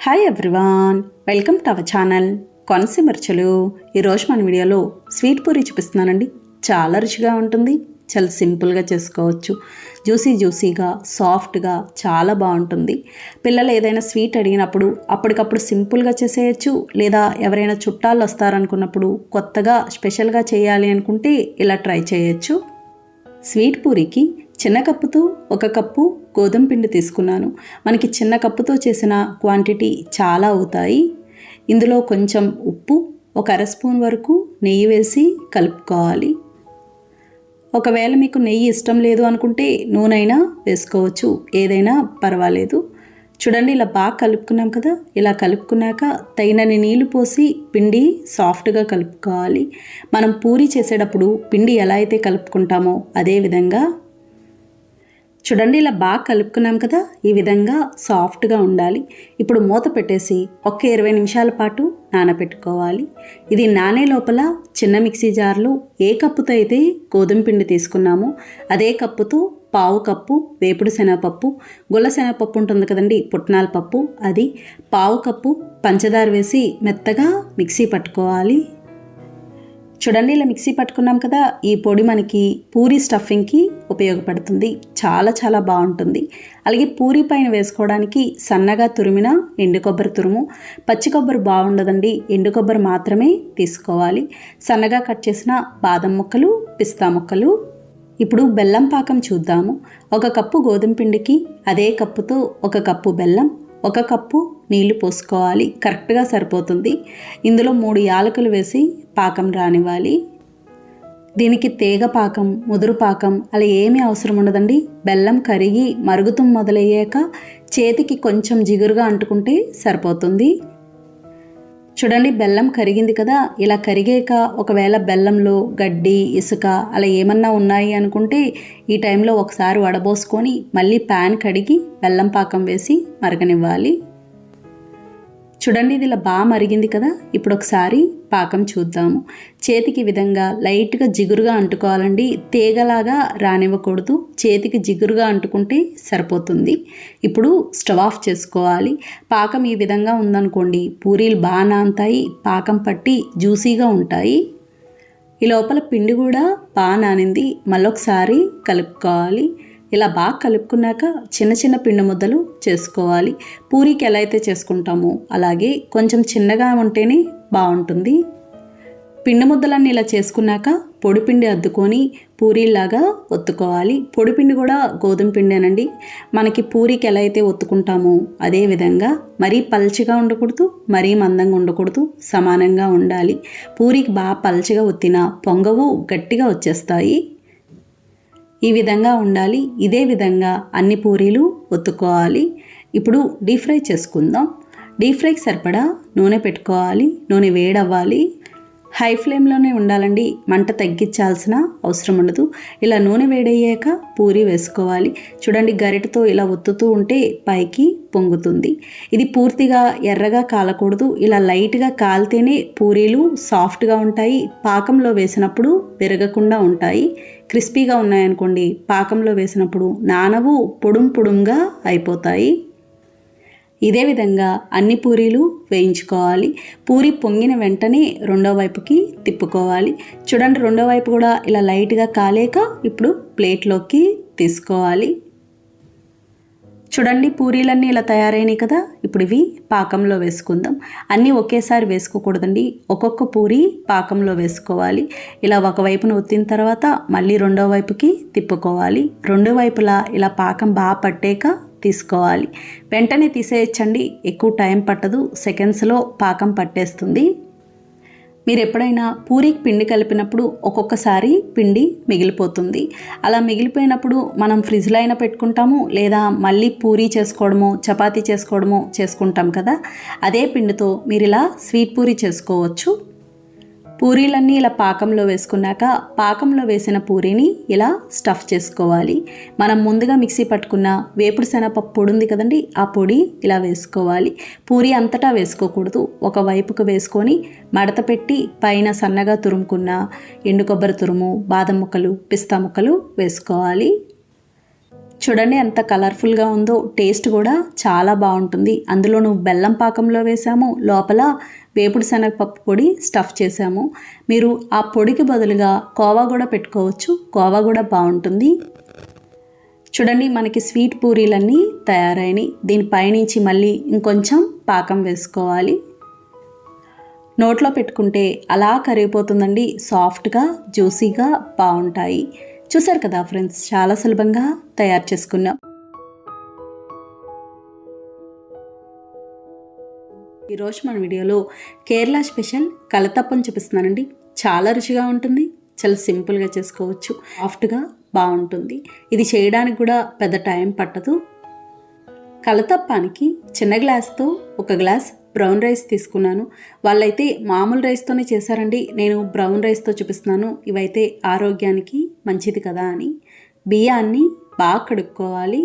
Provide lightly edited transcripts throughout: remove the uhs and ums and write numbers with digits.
Hi everyone, welcome to our channel Konaseema రుచులు. ఈరోజు మన వీడియోలో స్వీట్ పూరి చూపిస్తున్నానండి. చాలా రుచిగా ఉంటుంది, చాలా సింపుల్గా చేసుకోవచ్చు. జ్యూసీగా సాఫ్ట్గా చాలా బాగుంటుంది. పిల్లలు ఏదైనా స్వీట్ అడిగినప్పుడు అప్పటికప్పుడు సింపుల్గా చేసేయచ్చు, లేదా ఎవరైనా చుట్టాలు వస్తారనుకున్నప్పుడు కొత్తగా స్పెషల్గా చేయాలి అనుకుంటే ఇలా ట్రై చేయొచ్చు. స్వీట్ పూరికి చిన్న కప్పుతో 1 కప్పు గోధుమ పిండి తీసుకున్నాను. మనకి చిన్న కప్పుతో చేసిన క్వాంటిటీ చాలా అవుతాయి. ఇందులో కొంచెం ఉప్పు, 1 అర స్పూన్ వరకు నెయ్యి వేసి కలుపుకోవాలి. ఒకవేళ మీకు నెయ్యి ఇష్టం లేదు అనుకుంటే నూనె అయినా వేసుకోవచ్చు, ఏదైనా పర్వాలేదు. చూడండి, ఇలా బాగా కలుపుకున్నాం కదా. ఇలా కలుపుకున్నాక తగినన్ని నీళ్లు పోసి పిండి సాఫ్ట్గా కలుపుకోవాలి. మనం పూరి చేసేటప్పుడు పిండి ఎలా అయితే కలుపుకుంటామో అదే విధంగా చూడండి, ఇలా బాగా కలుపుకున్నాం కదా. ఈ విధంగా సాఫ్ట్గా ఉండాలి. ఇప్పుడు మూత పెట్టేసి 20 నిమిషాల పాటు నానబెట్టుకోవాలి. ఇది నానే లోపల చిన్న మిక్సీ జార్లో ఏ కప్పుతో అయితే గోధుమ పిండి తీసుకున్నామో అదే కప్పుతో 1/2 కప్పు వేపుడు శనగపప్పు, గుల్ల శనగపప్పు ఉంటుంది కదండి, పుట్నాల పప్పు, అది 1/2 కప్పు పంచదార వేసి మెత్తగా మిక్సీ పట్టుకోవాలి. చూడండి, ఇలా మిక్సీ పట్టుకున్నాం కదా. ఈ పొడి మనకి పూరీ స్టఫింగ్కి ఉపయోగపడుతుంది. చాలా బాగుంటుంది. అలాగే పూరీ పైన వేసుకోవడానికి సన్నగా తురిమిన ఎండు కొబ్బరి తురుము. పచ్చి కొబ్బరి బాగుండదండి, ఎండు కొబ్బరి మాత్రమే తీసుకోవాలి. సన్నగా కట్ చేసిన బాదం ముక్కలు, పిస్తా ముక్కలు. ఇప్పుడు బెల్లం పాకం చూద్దాము. 1 కప్పు గోధుమ పిండికి అదే కప్పుతో 1 కప్పు బెల్లం, 1 కప్పు నీళ్లు పోసుకోవాలి. కరెక్ట్గా సరిపోతుంది. ఇందులో 3 యాలకులు వేసి పాకం రానివ్వాలి. దీనికి తీగ పాకం, ముదురు పాకం అలా ఏమీ అవసరం ఉండదండి. బెల్లం కరిగి మరుగుతం మొదలయ్యాక చేతికి కొంచెం జిగురుగా అంటుకుంటే సరిపోతుంది. చూడండి, బెల్లం కరిగింది కదా. ఇలా కరిగాక ఒకవేళ బెల్లంలో గడ్డి, ఇసుక అలా ఏమన్నా ఉన్నాయి అనుకుంటే ఈ టైంలో ఒకసారి వడబోసుకొని మళ్ళీ ప్యాన్ కడిగి బెల్లం పాకం వేసి మరగనివ్వాలి. చూడండి, ఇది ఇలా బాగా మరిగింది కదా. ఇప్పుడు ఒకసారి పాకం చూద్దాము. చేతికి విధంగా లైట్గా జిగురుగా అంటుకోవాలండి, తీగలాగా రానివ్వకూడదు. చేతికి జిగురుగా అంటుకుంటే సరిపోతుంది. ఇప్పుడు స్టవ్ ఆఫ్ చేసుకోవాలి. పాకం ఈ విధంగా ఉందనుకోండి, పూరీలు బాగా నానుతాయి, పాకం పట్టి జ్యూసీగా ఉంటాయి. ఈ లోపల పిండి కూడా బాగా నానింది. మళ్ళొకసారి కలుపుకోవాలి. ఇలా బాగా కలుపుకున్నాక చిన్న పిండి ముద్దలు చేసుకోవాలి. పూరీకి ఎలా అయితే చేసుకుంటామో అలాగే కొంచెం చిన్నగా ఉంటేనే బాగుంటుంది. పిండి ముద్దలన్నీ ఇలా చేసుకున్నాక పొడి పిండి అద్దుకొని పూరీలాగా ఒత్తుకోవాలి. పొడి పిండి కూడా గోధుమ పిండేనండి. మనకి పూరీకి ఎలా అయితే ఒత్తుకుంటామో అదే విధంగా మరీ పల్చగా ఉండకూడదు, మరీ మందంగా ఉండకూడదు, సమానంగా ఉండాలి. పూరీకి బాగా పల్చగా ఒత్తినా పొంగవు, గట్టిగా వచ్చేస్తాయి. ఈ విధంగా ఉండాలి. ఇదే విధంగా అన్ని పూరీలు ఒత్తుకోవాలి. ఇప్పుడు డీప్ ఫ్రై చేసుకుందాం. డీప్ ఫ్రైకి సరిపడా నూనె పెట్టుకోవాలి. నూనె వేడవ్వాలి. హై ఫ్లేమ్లోనే ఉండాలండి, మంట తగ్గించాల్సిన అవసరం ఉండదు. ఇలా నూనె వేడయ్యాక పూరీ వేసుకోవాలి. చూడండి, గరిటతో ఇలా ఒత్తుతూ ఉంటే పైకి పొంగుతుంది. ఇది పూర్తిగా ఎర్రగా కాలకూడదు. ఇలా లైట్గా కాలితేనే పూరీలు సాఫ్ట్గా ఉంటాయి. పాకంలో వేసినప్పుడు విరగకుండా ఉంటాయి. క్రిస్పీగా ఉన్నాయనుకోండి, పాకంలో వేసినప్పుడు నానవు, పొడుంగా అయిపోతాయి. ఇదే విధంగా అన్ని పూరీలు వేయించుకోవాలి. పూరి పొంగిన వెంటనే రెండో వైపుకి తిప్పుకోవాలి. చూడండి, రెండో వైపు కూడా ఇలా లైట్గా కాలేక ఇప్పుడు ప్లేట్లోకి తీసుకోవాలి. చూడండి, పూరీలన్నీ ఇలా తయారైనాయి కదా. ఇప్పుడు ఇవి పాకంలో వేసుకుందాం. అన్నీ ఒకేసారి వేసుకోకూడదండి, ఒక్కొక్క పూరి పాకంలో వేసుకోవాలి. ఇలా ఒకవైపున ఒత్తిన తర్వాత మళ్ళీ రెండో వైపుకి తిప్పుకోవాలి. రెండు వైపులా ఇలా పాకం బాగా పట్టాక తీసుకోవాలి. వెంటనే తీసేయచ్చండి, ఎక్కువ టైం పట్టదు, సెకండ్స్లో పాకం పట్టేస్తుంది. మీరు ఎప్పుడైనా పూరీకి పిండి కలిపినప్పుడు ఒక్కొక్కసారి పిండి మిగిలిపోతుంది. అలా మిగిలిపోయినప్పుడు మనం ఫ్రిడ్జ్లో అయినా పెట్టుకుంటాము, లేదా మళ్ళీ పూరీ చేసుకోవడమో చపాతీ చేసుకోవడమో చేసుకుంటాం కదా. అదే పిండితో మీరు ఇలా స్వీట్ పూరీ చేసుకోవచ్చు. పూరీలన్నీ ఇలా పాకంలో వేసుకున్నాక పాకంలో వేసిన పూరీని ఇలా స్టఫ్ చేసుకోవాలి. మనం ముందుగా మిక్సీ పట్టుకున్న వేపుడు శనగపప్పు పొడి ఉంది కదండి, ఆ పొడి ఇలా వేసుకోవాలి. పూరీ అంతటా వేసుకోకూడదు, ఒక వైపుకు వేసుకొని మడత పెట్టి పైన సన్నగా తురుముకున్న ఎండు కొబ్బరి తురుము, బాదం ముక్కలు, పిస్తా ముక్కలు వేసుకోవాలి. చూడండి ఎంత కలర్ఫుల్గా ఉందో, టేస్ట్ కూడా చాలా బాగుంటుంది. అందులోనూ బెల్లం పాకంలో వేసాము, లోపల వేపుడు శనగపప్పు పొడి స్టఫ్ చేసాము. మీరు ఆ పొడికి బదులుగా కోవా కూడా పెట్టుకోవచ్చు, కోవా కూడా బాగుంటుంది. చూడండి మనకి స్వీట్ పూరీలన్నీ తయారైనాయి. దీనిపైనుంచి మళ్ళీ ఇంకొంచెం పాకం వేసుకోవాలి. నోట్లో పెట్టుకుంటే అలా కరిగిపోతుందండి, సాఫ్ట్గా జ్యూసీగా బాగుంటాయి. చూసారు కదా ఫ్రెండ్స్, చాలా సులభంగా తయారు చేసుకున్నాం. ఈరోజు మన వీడియోలో కేరళ స్పెషల్ కలతప్పం చూపిస్తున్నానండి. చాలా రుచిగా ఉంటుంది, చాలా సింపుల్గా చేసుకోవచ్చు, సాఫ్ట్గా బాగుంటుంది. ఇది చేయడానికి కూడా పెద్ద టైం పట్టదు. కలతప్పానికి చిన్న గ్లాస్తో 1 గ్లాస్ బ్రౌన్ రైస్ తీసుకున్నాను. వాళ్ళైతే మామూలు రైస్తోనే చేశారండి, నేను బ్రౌన్ రైస్తో చూపిస్తున్నాను. ఇవైతే ఆరోగ్యానికి మంచిది కదా అని. బియ్యాన్ని బాగా కడుక్కోవాలి.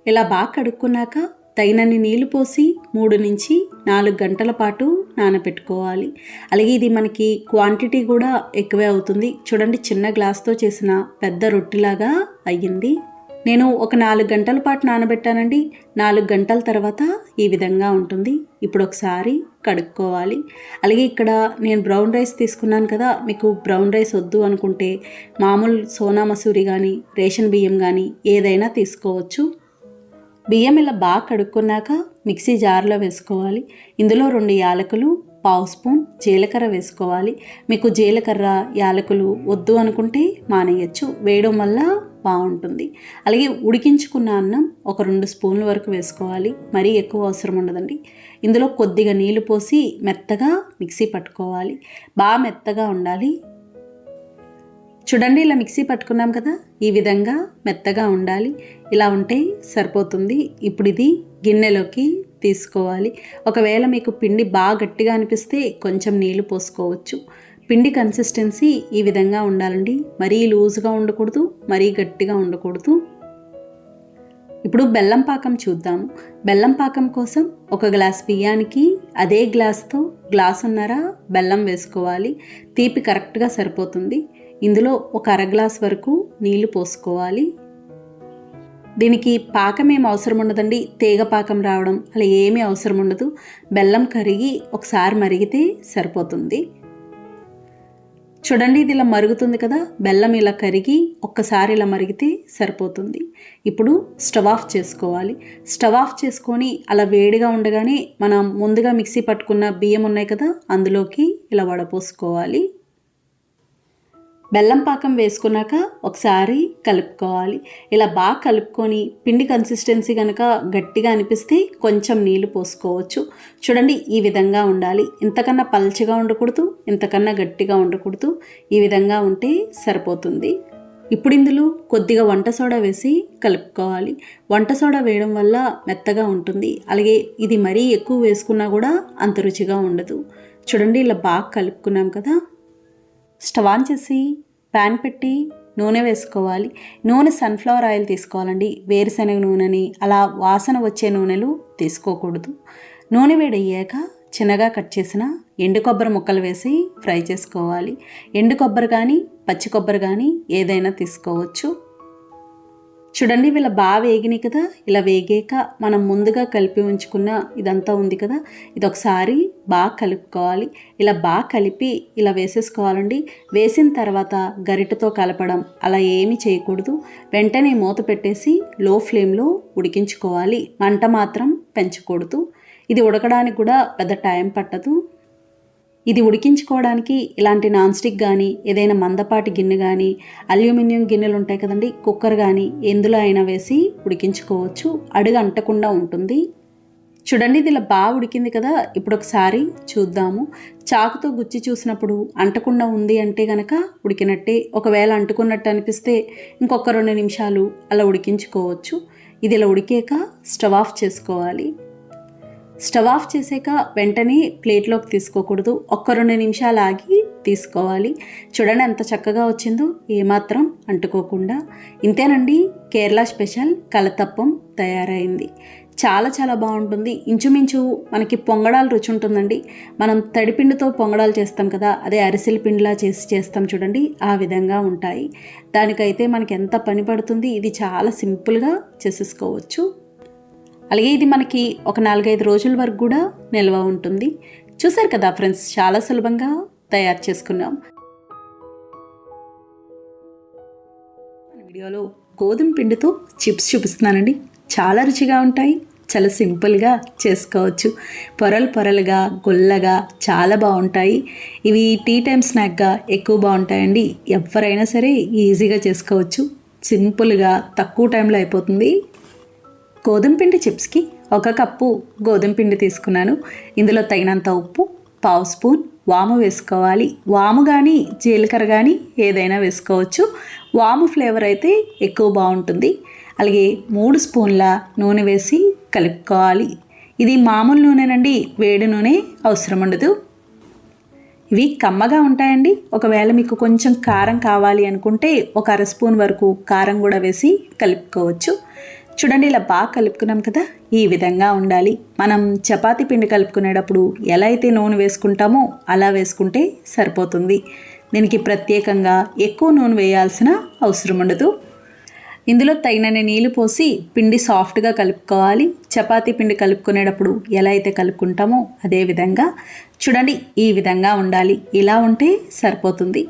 ఇలా బాగా కడుక్కున్నాక తగినన్ని నీళ్లు పోసి 3 నుంచి 4 గంటల పాటు నానబెట్టుకోవాలి. అలాగే ఇది మనకి క్వాంటిటీ కూడా ఎక్కువే అవుతుంది. చూడండి చిన్న గ్లాస్తో చేసిన పెద్ద రొట్టెలాగా అయ్యింది. నేను ఒక 4 గంటల పాటు నానబెట్టానండి. 4 గంటల తర్వాత ఈ విధంగా ఉంటుంది. ఇప్పుడు ఒకసారి కడుక్కోవాలి. అలాగే ఇక్కడ నేను బ్రౌన్ రైస్ తీసుకున్నాను కదా, మీకు బ్రౌన్ రైస్ వద్దు అనుకుంటే మామూలు సోనా మసూరి కానీ రేషన్ బియ్యం కానీ ఏదైనా తీసుకోవచ్చు. బియ్యం ఇలా బాగా కడుక్కున్నాక మిక్సీ జార్లో వేసుకోవాలి. ఇందులో 2 యాలకులు, 1/2 స్పూన్ జీలకర్ర వేసుకోవాలి. మీకు జీలకర్ర యాలకులు వద్దు అనుకుంటే మానేయచ్చు, వేయడం వల్ల బాగుంటుంది. అలాగే ఉడికించుకున్న అన్నం ఒక 2 స్పూన్ల వరకు వేసుకోవాలి, మరీ ఎక్కువ అవసరం ఉండదండి. ఇందులో కొద్దిగా నీళ్లు పోసి మెత్తగా మిక్సీ పట్టుకోవాలి. బాగా మెత్తగా ఉండాలి. చూడండి ఇలా మిక్సీ పట్టుకున్నాం కదా, ఈ విధంగా మెత్తగా ఉండాలి. ఇలా ఉంటే సరిపోతుంది. ఇప్పుడు ఇది గిన్నెలోకి తీసుకోవాలి. ఒకవేళ మీకు పిండి బాగా గట్టిగా అనిపిస్తే కొంచెం నీళ్లు పోసుకోవచ్చు. పిండి కన్సిస్టెన్సీ ఈ విధంగా ఉండాలండి, మరీ లూజ్గా ఉండకూడదు, మరీ గట్టిగా ఉండకూడదు. ఇప్పుడు బెల్లం పాకం చూద్దాము. బెల్లం పాకం కోసం 1 గ్లాస్ బియ్యానికి అదే గ్లాస్తో గ్లాసున్నర బెల్లం వేసుకోవాలి. తీపి కరెక్ట్గా సరిపోతుంది. ఇందులో ఒక 1/2 గ్లాస్ వరకు నీళ్లు పోసుకోవాలి. దీనికి పాకం ఏం అవసరం ఉండదండి, తీగ పాకం రావడం అలా ఏమీ అవసరం ఉండదు. బెల్లం కరిగి ఒకసారి మరిగితే సరిపోతుంది. చూడండి ఇది ఇలా మరుగుతుంది కదా, బెల్లం ఇలా కరిగి ఒక్కసారి ఇలా మరిగితే సరిపోతుంది. ఇప్పుడు స్టవ్ ఆఫ్ చేసుకోవాలి. స్టవ్ ఆఫ్ చేసుకొని అలా వేడిగా ఉండగానే మనం ముందుగా మిక్సీ పట్టుకున్న బియ్యం ఉన్నాయి కదా, అందులోకి ఇలా వడపోసుకోవాలి. బెల్లం పాకం వేసుకున్నాక ఒకసారి కలుపుకోవాలి. ఇలా బాగా కలుపుకొని పిండి కన్సిస్టెన్సీ కనుక గట్టిగా అనిపిస్తే కొంచెం నీళ్లు పోసుకోవచ్చు. చూడండి ఈ విధంగా ఉండాలి. ఇంతకన్నా పల్చగా ఉండకూడదు, ఇంతకన్నా గట్టిగా ఉండకూడదు. ఈ విధంగా ఉంటే సరిపోతుంది. ఇప్పుడు ఇందులో కొద్దిగా వంట సోడా వేసి కలుపుకోవాలి. వంట సోడా వేయడం వల్ల మెత్తగా ఉంటుంది. అలాగే ఇది మరీ ఎక్కువ వేసుకున్నా కూడా అంత రుచిగా ఉండదు. చూడండి ఇలా బాగా కలుపుకున్నాం కదా. స్టవ్ ఆన్ చేసి ప్యాన్ పెట్టి నూనె వేసుకోవాలి. నూనె సన్ఫ్లవర్ ఆయిల్ తీసుకోవాలండి, వేరుశనగ నూనెని అలా వాసన వచ్చే నూనెలు తీసుకోకూడదు. నూనె వేడయ్యాక చిన్నగా కట్ చేసిన ఎండు కొబ్బరి ముక్కలు వేసి ఫ్రై చేసుకోవాలి. ఎండు కొబ్బరి కానీ పచ్చి కొబ్బరి కానీ ఏదైనా తీసుకోవచ్చు. చూడండి వీళ్ళ బాగా వేగినాయి కదా. ఇలా వేగాక మనం ముందుగా కలిపి ఉంచుకున్న ఇదంతా ఉంది కదా, ఇది ఒకసారి బాగా కలుపుకోవాలి. ఇలా బాగా కలిపి ఇలా వేసేసుకోవాలండి. వేసిన తర్వాత గరిటెతో కలపడం అలా ఏమీ చేయకూడదు. వెంటనే మూత పెట్టేసి లో ఫ్లేమ్లో ఉడికించుకోవాలి. మంట మాత్రం పెంచకూడదు. ఇది ఉడకడానికి కూడా పెద్ద టైం పట్టదు. ఇది ఉడికించుకోవడానికి ఇలాంటి నాన్ స్టిక్ కానీ ఏదైనా మందపాటి గిన్నె కానీ అల్యూమినియం గిన్నెలు ఉంటాయి కదండి, కుక్కర్ కానీ ఎందులో అయినా వేసి ఉడికించుకోవచ్చు. అడుగు అంటకుండా ఉంటుంది. చూడండి ఇది ఇలా బాగా ఉడికింది కదా. ఇప్పుడు ఒకసారి చూద్దాము. చాకుతో గుచ్చి చూసినప్పుడు అంటకుండా ఉంది అంటే కనుక ఉడికినట్టే. ఒకవేళ అంటుకున్నట్టు అనిపిస్తే ఇంకొక 2 నిమిషాలు అలా ఉడికించుకోవచ్చు. ఇది ఇలా ఉడికాక స్టవ్ ఆఫ్ చేసుకోవాలి. స్టవ్ ఆఫ్ చేసాక వెంటనే ప్లేట్లోకి తీసుకోకూడదు. 1-2 నిమిషాలు ఆగి తీసుకోవాలి. చూడండి ఎంత చక్కగా వచ్చిందో, ఏమాత్రం అంటుకోకుండా. ఇంతేనండి, కేరళ స్పెషల్ కలతప్పం తయారైంది. చాలా చాలా బాగుంటుంది. ఇంచుమించు మనకి పొంగడాలు రుచి ఉంటుందండి. మనం తడిపిండితో పొంగడాలు చేస్తాం కదా, అదే అరిసెల పిండిలా చేస్తాం చూడండి, ఆ విధంగా ఉంటాయి. దానికైతే మనకి ఎంత పని పడుతుంది, ఇది చాలా సింపుల్గా చేసేసుకోవచ్చు. అలాగే ఇది మనకి ఒక 4-5 రోజుల వరకు కూడా నిల్వ ఉంటుంది. చూసారు కదా ఫ్రెండ్స్, చాలా సులభంగా తయారు చేసుకున్నాం. వీడియోలో గోధుమ పిండితో చిప్స్ చూపిస్తున్నానండి. చాలా రుచిగా ఉంటాయి, చాలా సింపుల్గా చేసుకోవచ్చు. పొరలు పొరలుగా గుల్లగా చాలా బాగుంటాయి. ఇవి టీ టైం స్నాక్గా ఎక్కువ బాగుంటాయండి. ఎవరైనా సరే ఈజీగా చేసుకోవచ్చు. సింపుల్గా తక్కువ టైంలో అయిపోతుంది. గోధుమ పిండి చిప్స్కి 1 కప్పు గోధుమ పిండి తీసుకున్నాను. ఇందులో తగినంత ఉప్పు, 1/2 స్పూన్ వాము వేసుకోవాలి. వాము కానీ జీలకర్ర కానీ ఏదైనా వేసుకోవచ్చు. వాము ఫ్లేవర్ అయితే ఎక్కువ బాగుంటుంది. అలాగే 3 స్పూన్ల నూనె వేసి కలుపుకోవాలి. ఇది మామూలు నూనెనండి, వేడి నూనె అవసరం ఉండదు. ఇవి కమ్మగా ఉంటాయండి. ఒకవేళ మీకు కొంచెం కారం కావాలి అనుకుంటే 1/2 స్పూన్ వరకు కారం కూడా వేసి కలుపుకోవచ్చు. చూడండి, ఇలా బాగా కలుపుకున్నాం కదా, ఈ విధంగా ఉండాలి. మనం చపాతీ పిండి కలుపుకునేటప్పుడు ఎలా అయితే నూనె వేసుకుంటామో అలా వేసుకుంటే సరిపోతుంది. దీనికి ప్రత్యేకంగా ఎక్కువ నూనె వేయాల్సిన అవసరం ఉండదు. ఇందులో తగినన్ని నీళ్లు పోసి పిండి సాఫ్ట్గా కలుపుకోవాలి. చపాతీ పిండి కలుపుకునేటప్పుడు ఎలా అయితే కలుపుకుంటామో అదే విధంగా చూడండి, ఈ విధంగా ఉండాలి. ఇలా ఉంటే సరిపోతుంది.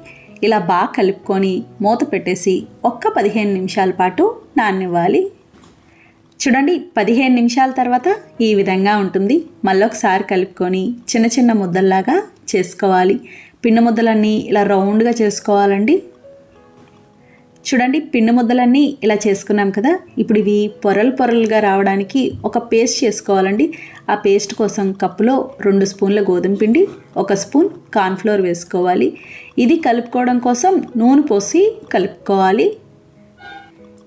ఇలా బాగా కలుపుకొని మూత పెట్టేసి 15 నిమిషాల పాటు నాననివ్వాలి. చూడండి, 15 నిమిషాల తర్వాత ఈ విధంగా ఉంటుంది. మళ్ళీ ఒకసారి కలుపుకొని చిన్న చిన్న ముద్దల్లాగా చేసుకోవాలి. పిండి ముద్దలన్నీ ఇలా రౌండ్గా చేసుకోవాలండి. చూడండి, పిండి ముద్దలన్నీ ఇలా చేసుకున్నాం కదా. ఇప్పుడు ఇవి పొరలు పొరలుగా రావడానికి ఒక పేస్ట్ చేసుకోవాలండి. ఆ పేస్ట్ కోసం కప్పులో 2 స్పూన్ల గోధుమ పిండి, 1 స్పూన్ కార్న్ఫ్లోర్ వేసుకోవాలి. ఇది కలుపుకోవడం కోసం నూనె పోసి కలుపుకోవాలి.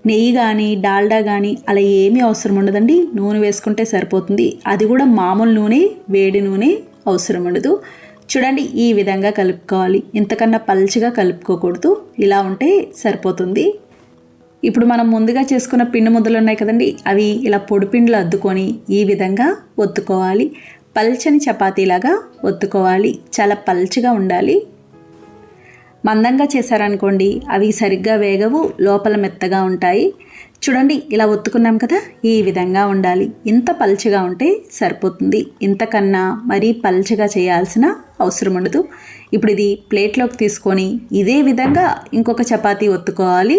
నెయ్యి కానీ డాల్డా కానీ అలా ఏమీ అవసరం ఉండదండి. నూనె వేసుకుంటే సరిపోతుంది. అది కూడా మామూలు నూనె, వేడి నూనె అవసరం ఉండదు. చూడండి, ఈ విధంగా కలుపుకోవాలి. ఇంతకన్నా పల్చగా కలుపుకోకూడదు. ఇలా ఉంటే సరిపోతుంది. ఇప్పుడు మనం ముందుగా చేసుకున్న పిండి ముద్దలు ఉన్నాయి కదండి, అవి ఇలా పొడి పిండిలో అద్దుకొని ఈ విధంగా ఒత్తుకోవాలి. పల్చని చపాతీలాగా ఒత్తుకోవాలి. చాలా పల్చగా ఉండాలి. మందంగా చేశారనుకోండి అవి సరిగ్గా వేగవు, లోపల మెత్తగా ఉంటాయి. చూడండి, ఇలా ఒత్తుకున్నాం కదా, ఈ విధంగా ఉండాలి. ఇంత పల్చగా ఉంటే సరిపోతుంది. ఇంతకన్నా మరీ పల్చగా చేయాల్సిన అవసరం ఉండదు. ఇప్పుడు ఇది ప్లేట్లోకి తీసుకొని ఇదే విధంగా ఇంకొక చపాతీ ఒత్తుకోవాలి.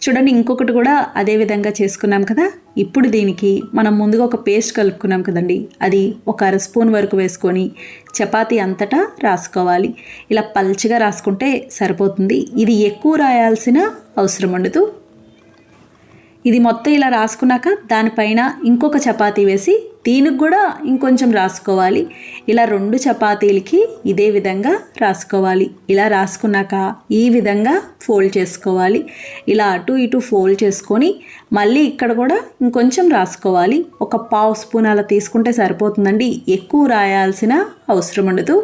చూడండి, ఇంకొకటి కూడా అదే విధంగా చేసుకున్నాం కదా. ఇప్పుడు దీనికి మనం ముందుగా ఒక పేస్ట్ కలుపుకున్నాం కదండి, అది 1/2 స్పూన్ వరకు వేసుకొని చపాతీ అంతటా రాసుకోవాలి. ఇలా పల్చగా రాసుకుంటే సరిపోతుంది. ఇది ఎక్కువ రాయాల్సిన అవసరం ఉండదు. ఇది మొత్తం ఇలా రాసుకున్నాక దానిపైన ఇంకొక చపాతీ వేసి దీనికి కూడా ఇంకొంచెం రాసుకోవాలి. ఇలా 2 చపాతీలకి ఇదే విధంగా రాసుకోవాలి. ఇలా రాసుకున్నాక ఈ విధంగా ఫోల్డ్ చేసుకోవాలి. ఇలా అటు ఇటు ఫోల్డ్ చేసుకొని మళ్ళీ ఇక్కడ కూడా ఇంకొంచెం రాసుకోవాలి. 1/2 స్పూన్ అలా తీసుకుంటే సరిపోతుందండి. ఎక్కువ రాయాల్సిన అవసరం ఉండదు.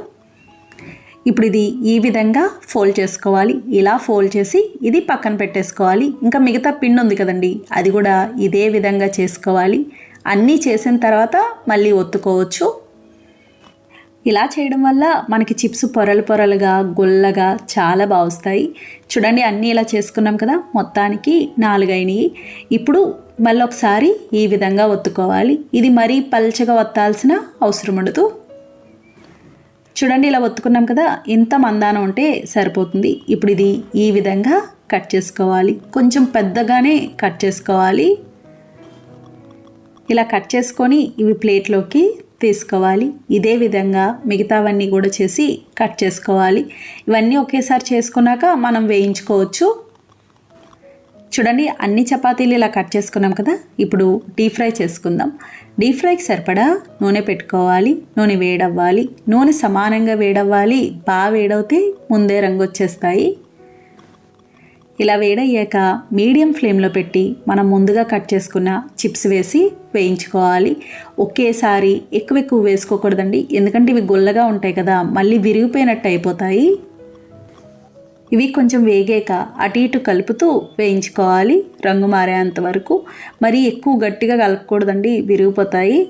ఇప్పుడు ఇది ఈ విధంగా ఫోల్డ్ చేసుకోవాలి. ఇలా ఫోల్డ్ చేసి ఇది పక్కన పెట్టేసుకోవాలి. ఇంకా మిగతా పిండి ఉంది కదండి, అది కూడా ఇదే విధంగా చేసుకోవాలి. అన్నీ చేసిన తర్వాత మళ్ళీ ఒత్తుకోవచ్చు. ఇలా చేయడం వల్ల మనకి చిప్స్ పొరలు పొరలుగా గుల్లగా చాలా బాగా వస్తాయి. చూడండి, అన్నీ ఇలా చేసుకున్నాం కదా, మొత్తానికి 4 అయినాయి. ఇప్పుడు మళ్ళీ ఒకసారి ఈ విధంగా ఒత్తుకోవాలి. ఇది మరీ పల్చగా ఒత్తాల్సిన అవసరం ఉండదు. చూడండి, ఇలా ఒత్తుకున్నాం కదా, ఇంత మందానం ఉంటే సరిపోతుంది. ఇప్పుడు ఇది ఈ విధంగా కట్ చేసుకోవాలి. కొంచెం పెద్దగానే కట్ చేసుకోవాలి. ఇలా కట్ చేసుకొని ఇవి ప్లేట్లోకి తీసుకోవాలి. ఇదే విధంగా మిగతావన్నీ కూడా చేసి కట్ చేసుకోవాలి. ఇవన్నీ ఒకేసారి చేసుకున్నాక మనం వేయించుకోవచ్చు. చూడండి, అన్ని చపాతీలు ఇలా కట్ చేసుకున్నాం కదా. ఇప్పుడు డీప్ ఫ్రై చేసుకుందాం. డీప్ ఫ్రైకి సరిపడా నూనె పెట్టుకోవాలి. నూనె వేడవ్వాలి. నూనె సమానంగా వేడవ్వాలి. బాగా వేడవుతే ముందే రంగు వచ్చేస్తాయి. ఇలా వేడయ్యాక మీడియం ఫ్లేమ్లో పెట్టి మనం ముందుగా కట్ చేసుకున్న చిప్స్ వేసి వేయించుకోవాలి. ఒకేసారి ఎక్కువ వేసుకోకూడదండి, ఎందుకంటే ఇవి గుల్లగా ఉంటాయి కదా, మళ్ళీ విరిగిపోయినట్టు అయిపోతాయి. ఇవి కొంచెం వేగాక అటు ఇటు కలుపుతూ వేయించుకోవాలి రంగు మారేంత వరకు. మరీ ఎక్కువ గట్టిగా కలపకూడదండి, విరిగిపోతాయి.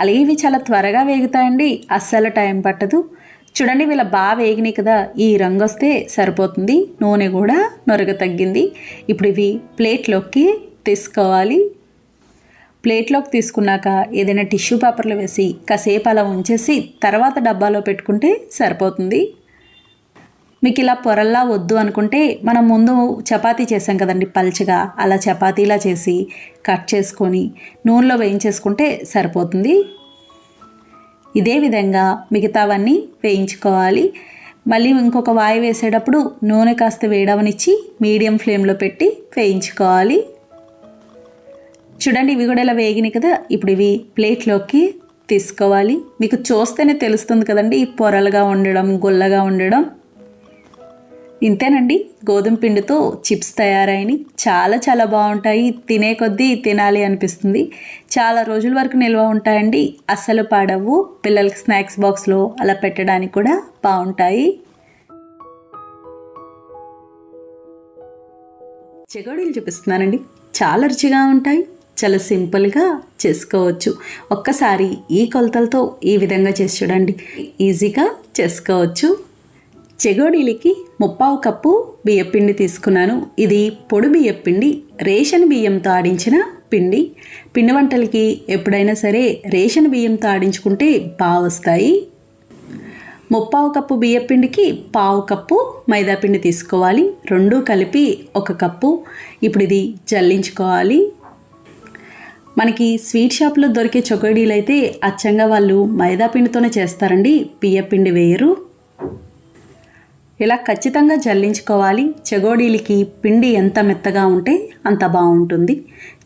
అలాగే ఇవి చాలా త్వరగా వేగుతాయండి, అస్సలు టైం పట్టదు. చూడండి వీళ్ళ బాగా వేగినాయి కదా, ఈ రంగు వస్తే సరిపోతుంది. నూనె కూడా నొరగ తగ్గింది. ఇప్పుడు ఇవి ప్లేట్లోకి తీసుకోవాలి. ప్లేట్లోకి తీసుకున్నాక ఏదైనా టిష్యూ పేపర్లో వేసి కాసేపు అలా ఉంచేసి తర్వాత డబ్బాలో పెట్టుకుంటే సరిపోతుంది. మీకు ఇలా పొరల్లా వద్దు అనుకుంటే మనం ముందు చపాతీ చేసాం కదండి పల్చగా, అలా చపాతీలా చేసి కట్ చేసుకొని నూనెలో వేయించేసుకుంటే సరిపోతుంది. ఇదే విధంగా మిగతావన్నీ వేయించుకోవాలి. మళ్ళీ ఇంకొక వాయి వేసేటప్పుడు నూనె కాస్త వేడవనిచ్చి మీడియం ఫ్లేమ్లో పెట్టి వేయించుకోవాలి. చూడండి ఇవి కూడా ఇలా వేగినాయి కదా, ఇప్పుడు ఇవి ప్లేట్లోకి తీసుకోవాలి. మీకు చూస్తేనే తెలుస్తుంది కదండి ఈ పొరలుగా ఉండడం, గుల్లగా ఉండడం. ఇంతేనండి, గోధుమ పిండితో చిప్స్ తయారైనవి. చాలా చాలా బాగుంటాయి, తినే కొద్దీ తినాలి అనిపిస్తుంది. చాలా రోజుల వరకు నిల్వ ఉంటాయండి, అస్సలు పాడవు. పిల్లలకి స్నాక్స్ బాక్స్లో అలా పెట్టడానికి కూడా బాగుంటాయి. చెగోడీలు చూపిస్తున్నానండి, చాలా రుచిగా ఉంటాయి. చాలా సింపుల్గా చేసుకోవచ్చు. ఒక్కసారి ఈ కొలతలతో ఈ విధంగా చేసి చూడండి, ఈజీగా చేసుకోవచ్చు. చెగోడీలకి 3/4 కప్పు బియ్యపిండి తీసుకున్నాను. ఇది పొడి బియ్యపిండి, రేషన్ బియ్యంతో ఆడించిన పిండి. పిండి వంటలకి ఎప్పుడైనా సరే రేషన్ బియ్యంతో ఆడించుకుంటే బాగా వస్తాయి. 3/4 కప్పు బియ్యపిండికి 1/4 కప్పు మైదాపిండి తీసుకోవాలి. రెండు కలిపి 1 కప్పు. ఇప్పుడు ఇది జల్లించుకోవాలి. మనకి స్వీట్ షాప్లో దొరికే చెగోడీలు అయితే అచ్చంగా వాళ్ళు మైదాపిండితోనే చేస్తారండి, బియ్యపిండి వేయరు. ఇలా ఖచ్చితంగా జల్లించుకోవాలి. చెగోడీలకి పిండి ఎంత మెత్తగా ఉంటే అంత బాగుంటుంది.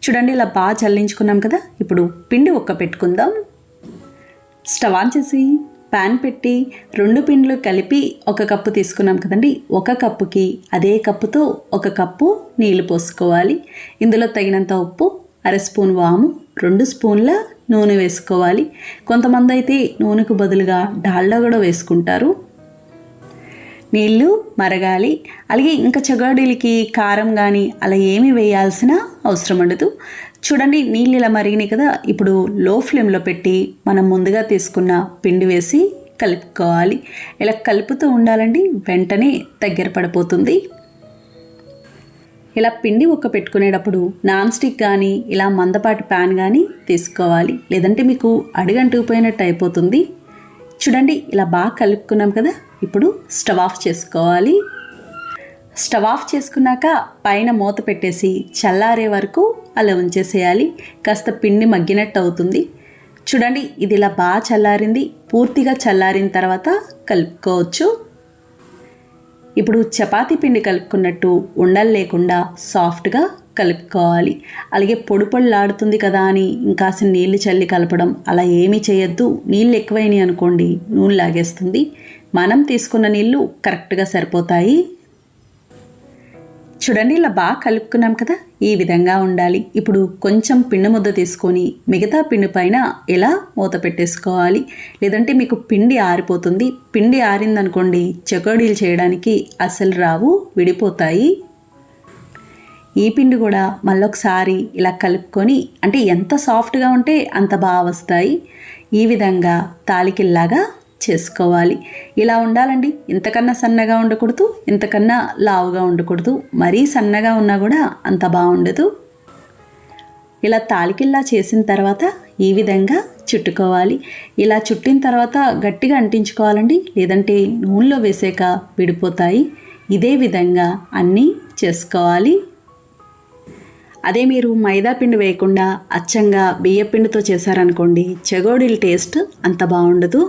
చూడండి ఇలా బాగా జల్లించుకున్నాం కదా, ఇప్పుడు పిండి పెట్టుకుందాం. స్టవ్ ఆన్ చేసి ప్యాన్ పెట్టి 2 పిండిలు కలిపి 1 కప్పు తీసుకున్నాం కదండి, 1 కప్పుకి అదే కప్పుతో 1 కప్పు నీళ్లు పోసుకోవాలి. ఇందులో తగినంత ఉప్పు, 1/2 స్పూన్ వాము, 2 స్పూన్ల నూనె వేసుకోవాలి. కొంతమంది అయితే నూనెకు బదులుగా డాల్డా కూడా వేసుకుంటారు. నీళ్ళు మరగాలి. అలాగే ఇంకా చెగోడీలకి కారం కానీ అలా ఏమీ వేయాల్సిన అవసరం ఉండదు. చూడండి నీళ్ళు ఇలా మరిగినాయి కదా, ఇప్పుడు లో ఫ్లేమ్లో పెట్టి మనం ముందుగా తీసుకున్న పిండి వేసి కలుపుకోవాలి. ఇలా కలుపుతూ ఉండాలండి, వెంటనే దగ్గర పడిపోతుంది. ఇలా పిండి పెట్టుకునేటప్పుడు నాన్ స్టిక్ కానీ ఇలా మందపాటి ప్యాన్ కానీ తీసుకోవాలి, లేదంటే మీకు అడుగంటుకుపోయినట్టు అయిపోతుంది. చూడండి ఇలా బాగా కలుపుకున్నాం కదా, ఇప్పుడు స్టవ్ ఆఫ్ చేసుకోవాలి. స్టవ్ ఆఫ్ చేసుకున్నాక పైన మూత పెట్టేసి చల్లారే వరకు అలా ఉంచేసేయాలి. కాస్త పిండి మగ్గినట్టు అవుతుంది. చూడండి ఇది ఇలా బాగా చల్లారింది. పూర్తిగా చల్లారిన తర్వాత కలుపుకోవచ్చు. ఇప్పుడు చపాతీ పిండి కలుపుకున్నట్టు ఉండలు లేకుండా సాఫ్ట్గా కలుపుకోవాలి. అలాగే పొడి పొడిలాడుతుంది కదా అని ఇంకాసిన నీళ్లు చల్లి కలపడం అలా ఏమీ చేయొద్దు. నీళ్ళు ఎక్కువైనాయి అనుకోండి నూనె లాగేస్తుంది. మనం తీసుకున్న నీళ్ళు కరెక్ట్గా సరిపోతాయి. చూడండి ఇలా బాగా కలుపుకున్నాం కదా, ఈ విధంగా ఉండాలి. ఇప్పుడు కొంచెం పిండి ముద్ద తీసుకొని మిగతా పిండి పైన ఇలా మూత పెట్టేసుకోవాలి, లేదంటే మీకు పిండి ఆరిపోతుంది. పిండి ఆరిందనుకోండి చెకోడీలు చేయడానికి అసలు రావు, విడిపోతాయి. ఈ పిండి కూడా మళ్ళొకసారి ఇలా కలుపుకొని, అంటే ఎంత సాఫ్ట్గా ఉంటే అంత బాగా వస్తాయి. ఈ విధంగా తాలికిల్లాగా చేసుకోవాలి. ఇలా ఉండాలండి. ఇంతకన్నా సన్నగా ఉండకూడదు, ఇంతకన్నా లావుగా ఉండకూడదు. మరీ సన్నగా ఉన్నా కూడా అంత బాగుండదు. ఇలా తాలికిల్లా చేసిన తర్వాత ఈ విధంగా చుట్టుకోవాలి. ఇలా చుట్టిన తర్వాత గట్టిగా అంటించుకోవాలండి, లేదంటే నూనెలో వేసాక విడిపోతాయి. ఇదే విధంగా అన్నీ చేసుకోవాలి. అదే మీరు మైదా పిండి వేయకుండా అచ్చంగా బియ్యపిండితో చేశారనుకోండి చెగోడీల టేస్ట్ అంత బాగుండదు.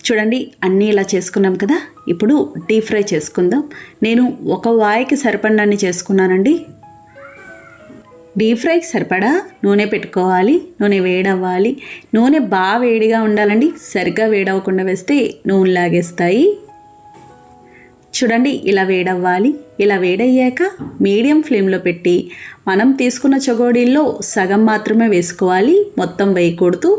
చూడండి అన్నీ ఇలా చేసుకున్నాం కదా, ఇప్పుడు డీప్ ఫ్రై చేసుకుందాం. నేను ఒక వాయికి సరిపడాన్ని చేసుకున్నానండి. డీప్ ఫ్రైకి సరిపడా నూనె పెట్టుకోవాలి. నూనె వేడవ్వాలి. నూనె బాగా వేడిగా ఉండాలండి, సరిగ్గా వేడవకుండా వేస్తే నూనె లాగేస్తాయి. చూడండి ఇలా వేడవ్వాలి. ఇలా వేడయ్యాక మీడియం ఫ్లేమ్లో పెట్టి మనం తీసుకున్న చెగోడీల్లో సగం మాత్రమే వేసుకోవాలి, మొత్తం వేయకూడదు.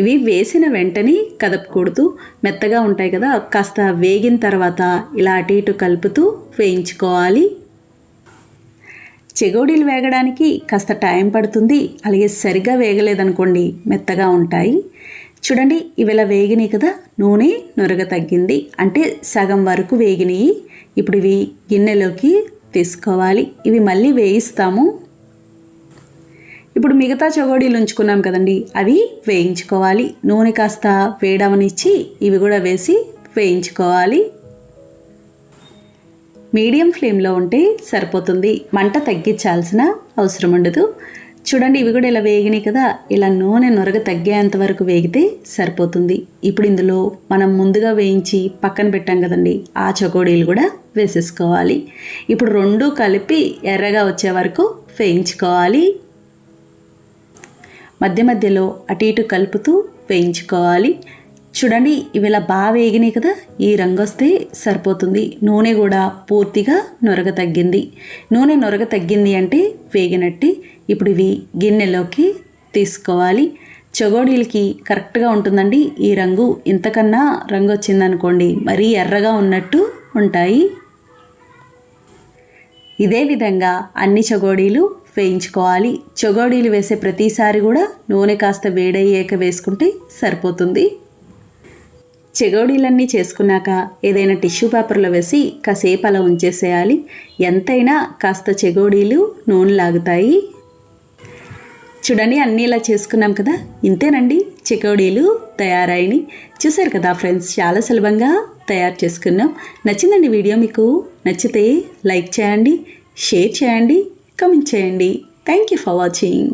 ఇవి వేసిన వెంటనే కదపకూడదు, మెత్తగా ఉంటాయి కదా, కాస్త వేగిన తర్వాత ఇలా అటు ఇటు కలుపుతూ వేయించుకోవాలి. చెగోడీలు వేగడానికి కాస్త టైం పడుతుంది, అలాగే సరిగా వేగలేదనుకోండి మెత్తగా ఉంటాయి. చూడండి ఇవి ఇలా వేగినాయి కదా, నూనె నురగ తగ్గింది, అంటే సగం వరకు వేగినాయి. ఇప్పుడు ఇవి గిన్నెలోకి తీసుకోవాలి. ఇవి మళ్ళీ వేయిస్తాము. ఇప్పుడు మిగతా చెగోడీలు ఉంచుకున్నాం కదండి, అవి వేయించుకోవాలి. నూనె కాస్త వేడవనిచ్చి ఇవి కూడా వేసి వేయించుకోవాలి. మీడియం ఫ్లేమ్లో ఉంటే సరిపోతుంది, మంట తగ్గించాల్సిన అవసరం ఉండదు. చూడండి ఇవి కూడా ఇలా వేగినాయి కదా, ఇలా నూనె నొరగ తగ్గేంత వరకు వేగితే సరిపోతుంది. ఇప్పుడు ఇందులో మనం ముందుగా వేయించి పక్కన పెట్టాం కదండి, ఆ చకోడీలు కూడా వేసేసుకోవాలి. ఇప్పుడు రెండు కలిపి ఎర్రగా వచ్చే వరకు వేయించుకోవాలి. మధ్య మధ్యలో అటు ఇటు కలుపుతూ వేయించుకోవాలి. చూడండి ఇవి ఇలా బాగా వేగినాయి కదా, ఈ రంగు వస్తే సరిపోతుంది. నూనె కూడా పూర్తిగా నొరగ తగ్గింది. నూనె నొరగ తగ్గింది అంటే వేగినట్టు. ఇప్పుడు ఇవి గిన్నెలోకి తీసుకోవాలి. చెగోడీలకి కరెక్ట్గా ఉంటుందండి ఈ రంగు. ఇంతకన్నా రంగు వచ్చిందనుకోండి మరీ ఎర్రగా ఉన్నట్టు ఉంటాయి. ఇదే విధంగా అన్ని చెగోడీలు వేయించుకోవాలి. చెగోడీలు వేసే ప్రతిసారి కూడా నూనె కాస్త వేడయ్యాక వేసుకుంటే సరిపోతుంది. చెగోడీలన్నీ చేసుకున్నాక ఏదైనా టిష్యూ పేపర్లో వేసి కాసేపు అలా ఉంచేసేయాలి. ఎంతైనా కాస్త చెగోడీలు నూనె లాగుతాయి. చూడండి అన్నీ ఇలా చేసుకున్నాం కదా, ఇంతేనండి చెకోడీలు తయారైనవి. చూసారు కదా ఫ్రెండ్స్, చాలా సులభంగా తయారు చేసుకున్నాం. నచ్చిందండి వీడియో? మీకు నచ్చితే లైక్ చేయండి, షేర్ చేయండి, కామెంట్ చేయండి. Thank you for watching.